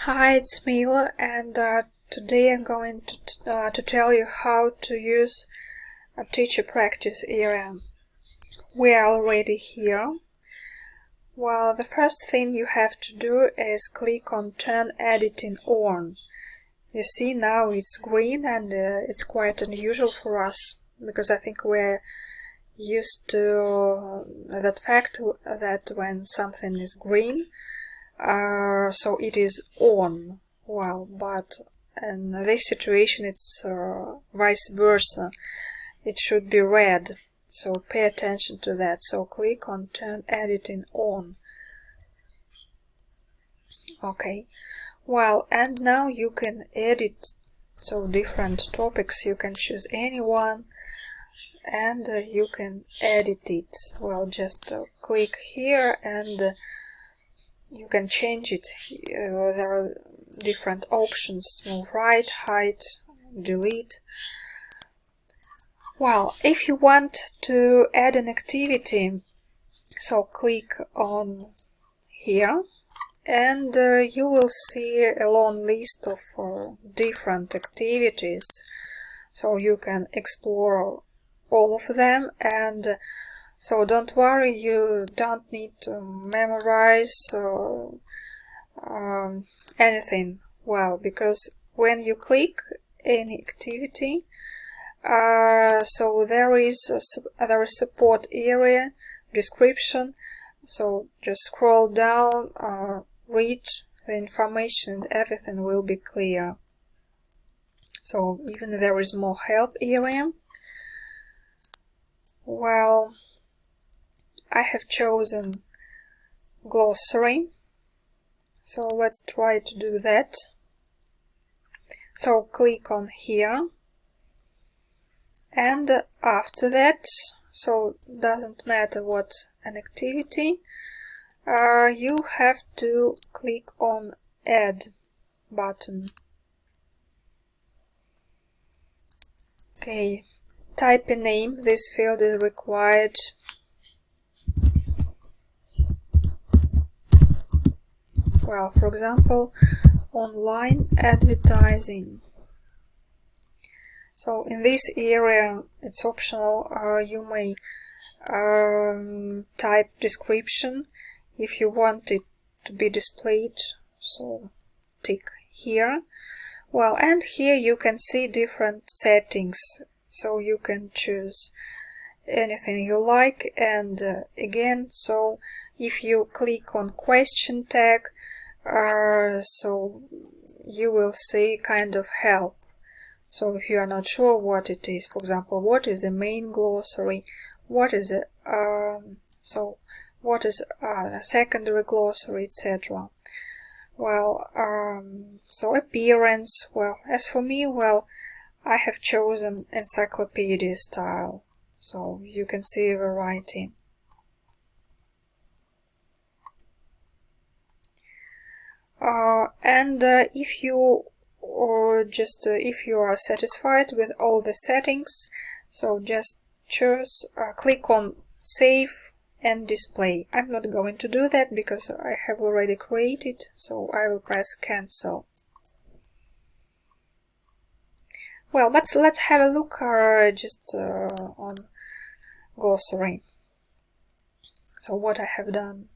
Hi, it's Mila, and today I'm going to tell you how to use a teacher practice area. We are already here. Well, the first thing you have to do is click on Turn Editing On. You see now it's green, and it's quite unusual for us because I think we're used to that fact that when something is green, so it is on. Well, but in this situation it's vice versa. It should be red. So pay attention to that. So click on Turn Editing On. Okay. Well, and now you can edit so different topics. You can choose any one and you can edit it. Well, just click here and you can change it. There are different options: move right, hide, delete. Well, if you want to add an activity, so click on here and you will see a long list of different activities. So you can explore all of them, and so don't worry, you don't need to memorize anything. Well, because when you click any activity, so there is a support area, description. So just scroll down, read the information, and everything will be clear. So even there is more help area. Well, I have chosen glossary, so let's try to do that. So click on here, and after that, so doesn't matter what an activity, you have to click on Add button. Okay, type a name. This field is required. Well, for example, online advertising. So in this area, it's optional. You may type description if you want it to be displayed. So tick here. Well, and here you can see different settings. So you can choose anything you like, and again, so if you click on question tag, so you will see kind of help. So if you are not sure what it is, for example, what is a main glossary, what is a what is a secondary glossary, etc. Well, so appearance. Well, as for me, well, I have chosen encyclopedia style, so you can see variety. And if you if you are satisfied with all the settings, so just choose, click on Save and Display. I'm not going to do that because I have already created, so I will press Cancel. Well, but let's have a look on glossary. So what I have done.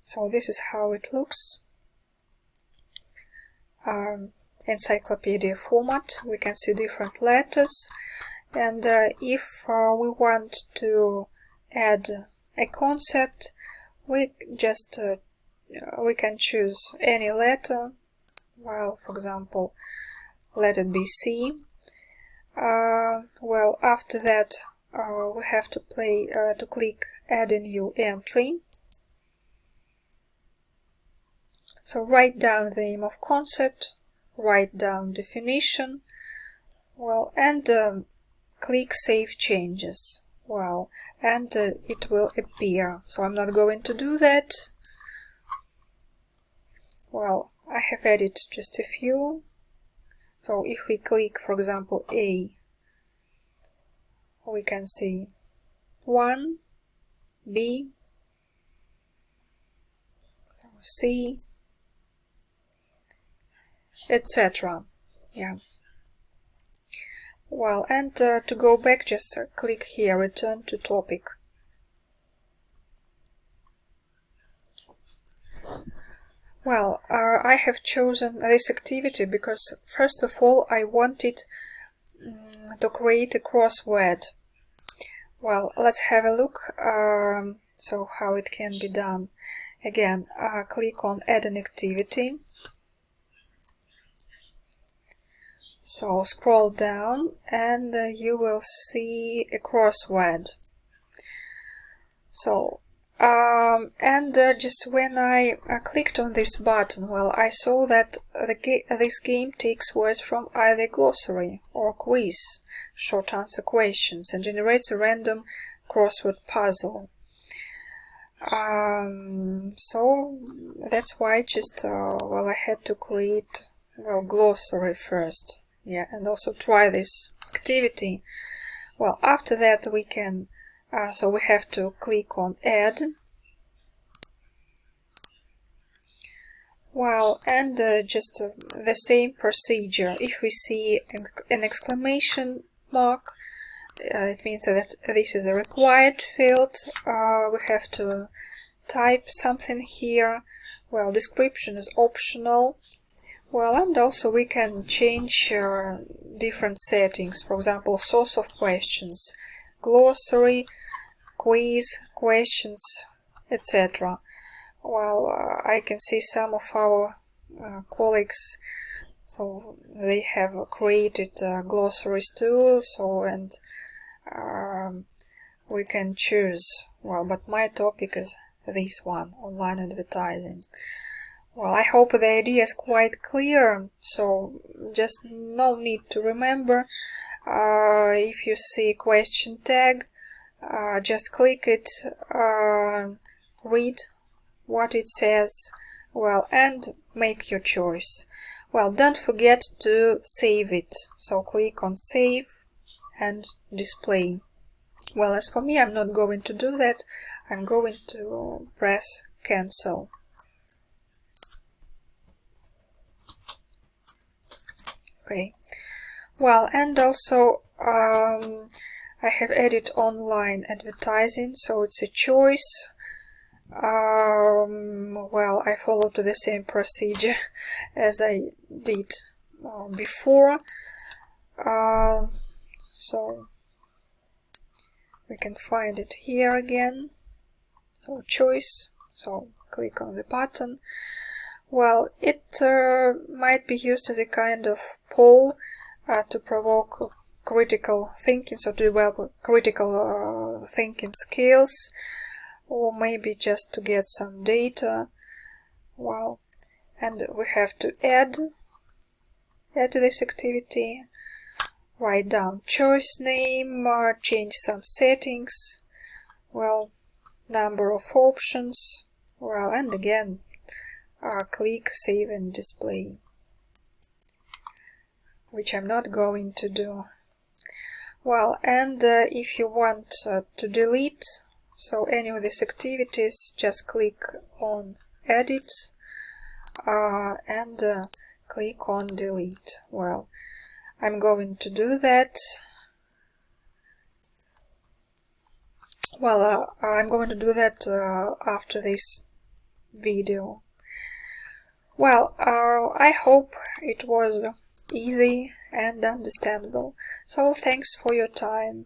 So this is how it looks. Encyclopedia format. We can see different letters, and if we want to add a concept, we just we can choose any letter. Well, for example, let it be C. Well, after that, we have to click Add a new entry. So write down the name of concept, write down definition, well, and click Save Changes. Well, and it will appear. So I'm not going to do that. Well, I have added just a few. So if we click, for example, A, we can see 1, B, C, etc. Yeah. Well, and to go back, just click here, return to topic. Well, I have chosen this activity because, first of all, I wanted to create a crossword. Well, let's have a look so how it can be done. Again, click on Add an activity. So scroll down and you will see a crossword. So just when I clicked on this button, well, I saw that this game takes words from either glossary or quiz, short answer questions, and generates a random crossword puzzle. So that's why I had to create glossary first. Yeah, and also try this activity. Well, after that we can so we have to click on Add. Well, and just the same procedure. If we see an exclamation mark, it means that this is a required field. We have to type something here. Well, description is optional. Well, and also we can change different settings. For example, source of questions, glossary, quiz, questions, etc. Well, I can see some of our colleagues, so they have created glossaries too, and we can choose. Well, but my topic is this one, online advertising. Well, I hope the idea is quite clear, so just no need to remember. If you see question tag, just click it, read what it says, well, and make your choice. Well, don't forget to save it, so click on Save and Display. Well, as for me, I'm not going to do that. I'm going to press Cancel. Okay. Well, and also I have added online advertising, so it's a choice. Well, I followed the same procedure as I did before. So we can find it here again. So choice. So click on the button. Well, it might be used as a kind of poll to provoke critical thinking, so to develop critical thinking skills, or maybe just to get some data. Well, and we have to add this activity, write down choice name, change some settings, well, number of options, well, and again click Save and Display, which I'm not going to do. Well, and if you want to delete any of these activities, just click on Edit and click on Delete. Well, I'm going to do that. Well, I'm going to do that after this video. Well, I hope it was easy and understandable. So thanks for your time.